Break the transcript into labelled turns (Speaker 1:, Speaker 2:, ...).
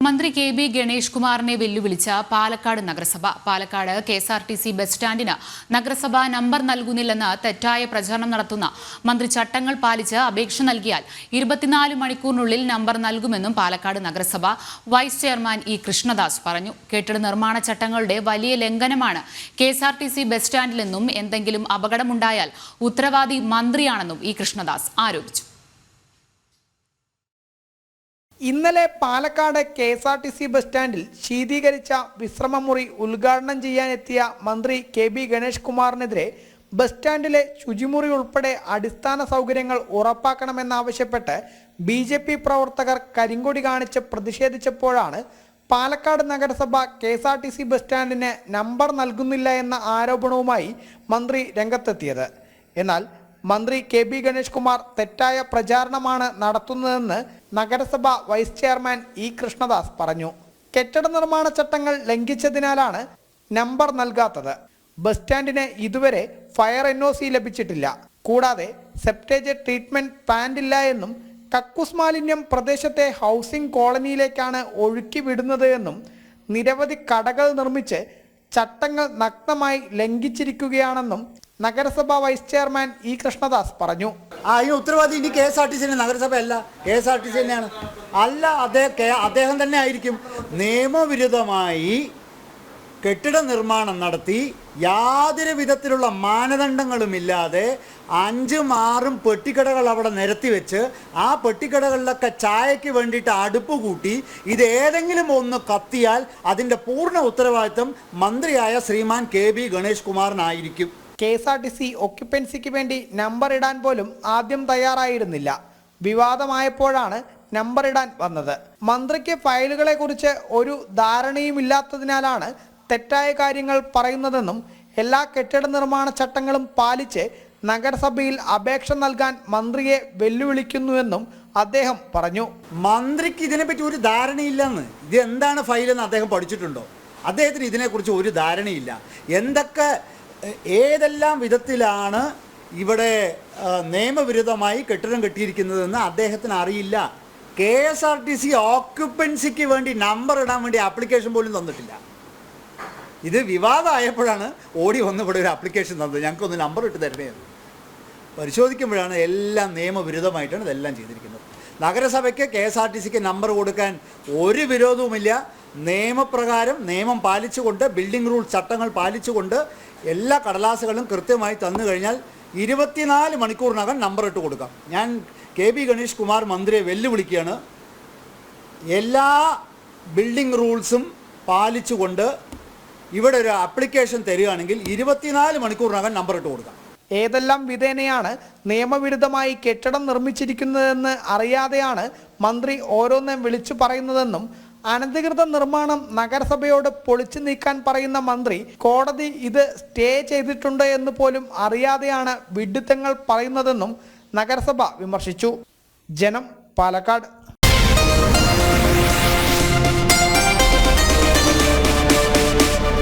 Speaker 1: മന്ത്രി കെ.ബി. ഗണേഷ് കുമാറിനെ വെല്ലുവിളിച്ച പാലക്കാട് നഗരസഭ. പാലക്കാട് കെ.എസ്.ആർ.ടി.സി ബസ് സ്റ്റാൻഡിന് നഗരസഭ നമ്പർ നൽകുന്നില്ലെന്ന് തെറ്റായ പ്രചാരണം നടത്തുന്ന മന്ത്രി ചട്ടങ്ങൾ പാലിച്ച് അപേക്ഷ നൽകിയാൽ 24 മണിക്കൂറിനുള്ളിൽ നമ്പർ നൽകുമെന്നും പാലക്കാട് നഗരസഭ വൈസ് ചെയർമാൻ ഇ. കൃഷ്ണദാസ് പറഞ്ഞു. കെട്ടിട നിർമ്മാണ ചട്ടങ്ങളുടെ വലിയ ലംഘനമാണ് കെ.എസ്.ആർ.ടി.സി ബസ് സ്റ്റാൻഡിലെന്നും എന്തെങ്കിലും അപകടമുണ്ടായാൽ ഉത്തരവാദി മന്ത്രിയാണെന്നും ഇ. കൃഷ്ണദാസ് ആരോപിച്ചു.
Speaker 2: ഇന്നലെ പാലക്കാട് കെ.എസ്.ആർ.ടി.സി ബസ് സ്റ്റാൻഡിൽ ശീതീകരിച്ച വിശ്രമമുറി ഉദ്ഘാടനം ചെയ്യാനെത്തിയ മന്ത്രി കെ.ബി. ഗണേഷ് കുമാറിനെതിരെ ബസ് സ്റ്റാൻഡിലെ ശുചിമുറി ഉൾപ്പെടെ അടിസ്ഥാന സൗകര്യങ്ങൾ ഉറപ്പാക്കണമെന്നാവശ്യപ്പെട്ട് ബി.ജെ.പി. പ്രവർത്തകർ കരിങ്കൊടി കാണിച്ച് പ്രതിഷേധിച്ചപ്പോഴാണ് പാലക്കാട് നഗരസഭ കെ.എസ്.ആർ.ടി.സി ബസ് സ്റ്റാൻഡിന് നമ്പർ നൽകുന്നില്ല എന്ന ആരോപണവുമായി മന്ത്രി രംഗത്തെത്തിയത്. എന്നാൽ മന്ത്രി കെ.ബി. ഗണേഷ് കുമാർ തെറ്റായ പ്രചാരണമാണ് നടത്തുന്നതെന്ന് നഗരസഭ വൈസ് ചെയർമാൻ ഇ. കൃഷ്ണദാസ് പറഞ്ഞു. കെട്ടിട നിർമ്മാണ ചട്ടങ്ങൾ ലംഘിച്ചതിനാലാണ് നമ്പർ നൽകാത്തത്. ബസ് സ്റ്റാൻഡിന് ഇതുവരെ ഫയർ NOC ലഭിച്ചിട്ടില്ല. കൂടാതെ സെപ്റ്റേജ് ട്രീറ്റ്മെന്റ് പ്ലാന്റ് ഇല്ല എന്നും കക്കൂസ് മാലിന്യം പ്രദേശത്തെ ഹൗസിംഗ് കോളനിയിലേക്കാണ് ഒഴുക്കി വിടുന്നത് എന്നും നിരവധി കടകൾ നിർമ്മിച്ച് ചട്ടങ്ങൾ നഗ്നമായി ലംഘിച്ചിരിക്കുകയാണെന്നും നഗരസഭ വൈസ് ചെയർമാൻ ഇ. കൃഷ്ണദാസ് പറഞ്ഞു.
Speaker 3: അതിന് ഉത്തരവാദി ഇനി കെ.എസ്.ആർ.ടി.സി നഗരസഭ അല്ല, കെ.എസ്.ആർ.ടി.സി തന്നെയാണ്. അല്ല, അദ്ദേഹം തന്നെ ആയിരിക്കും. നിയമവിരുദ്ധമായി കെട്ടിട നിർമ്മാണം നടത്തി യാതൊരു വിധത്തിലുള്ള മാനദണ്ഡങ്ങളുമില്ലാതെ 5ഉം 6ഉം പെട്ടിക്കടകൾ അവിടെ നിരത്തി വെച്ച് ആ പെട്ടിക്കടകളിലൊക്കെ ചായയ്ക്ക് വേണ്ടിയിട്ട് അടുപ്പ് കൂട്ടി ഇതേതെങ്കിലും ഒന്ന് കത്തിയാൽ അതിൻ്റെ പൂർണ്ണ ഉത്തരവാദിത്വം മന്ത്രിയായ ശ്രീമാൻ കെ.ബി. ഗണേഷ് കുമാറിനായിരിക്കും.
Speaker 2: കെ.എസ്.ആർ.ടി.സി ഒക്യുപ്പൻസിക്ക് വേണ്ടി നമ്പർ ഇടാൻ പോലും ആദ്യം തയ്യാറായിരുന്നില്ല. വിവാദമായപ്പോഴാണ് നമ്പർ ഇടാൻ വന്നത്. മന്ത്രിക്ക് ഫയലുകളെ കുറിച്ച് ഒരു ധാരണയുമില്ലാത്തതിനാലാണ് തെറ്റായ കാര്യങ്ങൾ പറയുന്നതെന്നും എല്ലാ കെട്ടിട നിർമ്മാണ ചട്ടങ്ങളും പാലിച്ച് നഗരസഭയിൽ അപേക്ഷ നൽകാൻ മന്ത്രിയെ വെല്ലുവിളിക്കുന്നുവെന്നും അദ്ദേഹം പറഞ്ഞു.
Speaker 3: മന്ത്രിക്ക് ഇതിനെപ്പറ്റി ഒരു ധാരണയില്ലെന്ന്. ഇത് എന്താണ് ഫയലെന്ന് അദ്ദേഹം പഠിച്ചിട്ടുണ്ടോ? അദ്ദേഹത്തിന് ഇതിനെക്കുറിച്ച് ഒരു ധാരണയില്ല. ഏതെല്ലാം വിധത്തിലാണ് ഇവിടെ നിയമവിരുദ്ധമായി കെട്ടിടം കെട്ടിയിരിക്കുന്നതെന്ന് അദ്ദേഹത്തിന് അറിയില്ല. കെ.എസ്.ആർ.ടി.സി ഓക്യുപ്പൻസിക്ക് വേണ്ടി നമ്പർ ഇടാൻ വേണ്ടി ആപ്ലിക്കേഷൻ പോലും തന്നിട്ടില്ല. ഇത് വിവാദമായപ്പോഴാണ് ഓടി വന്ന് ഇവിടെ ഒരു ആപ്ലിക്കേഷൻ തന്നത്, ഞങ്ങൾക്കൊന്ന് നമ്പർ ഇട്ട് തരണേന്ന്. പരിശോധിക്കുമ്പോഴാണ് എല്ലാം നിയമവിരുദ്ധമായിട്ടാണ് ഇതെല്ലാം ചെയ്തിരിക്കുന്നത്. നഗരസഭയ്ക്ക് കെ.എസ്.ആർ.ടി.സിക്ക് നമ്പർ കൊടുക്കാൻ ഒരു വിരോധവുമില്ല. നിയമപ്രകാരം നിയമം പാലിച്ചുകൊണ്ട്, ബിൽഡിംഗ് റൂൾ ചട്ടങ്ങൾ പാലിച്ചുകൊണ്ട് എല്ലാ കടലാസുകളും കൃത്യമായി തന്നു കഴിഞ്ഞാൽ 24 മണിക്കൂറിനകം നമ്പർ ഇട്ട് കൊടുക്കാം. ഞാൻ കെ.ബി. ഗണേഷ് കുമാർ മന്ത്രിയെ വെല്ലുവിളിക്കുകയാണ്. എല്ലാ ബിൽഡിംഗ് റൂൾസും പാലിച്ചുകൊണ്ട് ഇവിടെ ഒരു ആപ്ലിക്കേഷൻ തരികയാണെങ്കിൽ 24 മണിക്കൂറിനകം നമ്പർ ഇട്ട് കൊടുക്കാം.
Speaker 2: ഏതെല്ലാം വിധേനയാണ് നിയമവിരുദ്ധമായി കെട്ടിടം നിർമ്മിച്ചിരിക്കുന്നതെന്ന് അറിയാതെയാണ് മന്ത്രി ഓരോന്നും വിളിച്ചു പറയുന്നതെന്നും അനധികൃത നിർമ്മാണം നഗരസഭയോട് പൊളിച്ചു നീക്കാൻ പറയുന്ന മന്ത്രി കോടതി ഇത് സ്റ്റേ ചെയ്തിട്ടുണ്ട് എന്ന് പോലും അറിയാതെയാണ് വിഡ്ഢിത്തങ്ങൾ പറയുന്നതെന്നും നഗരസഭ വിമർശിച്ചു. ജനം, പാലക്കാട്.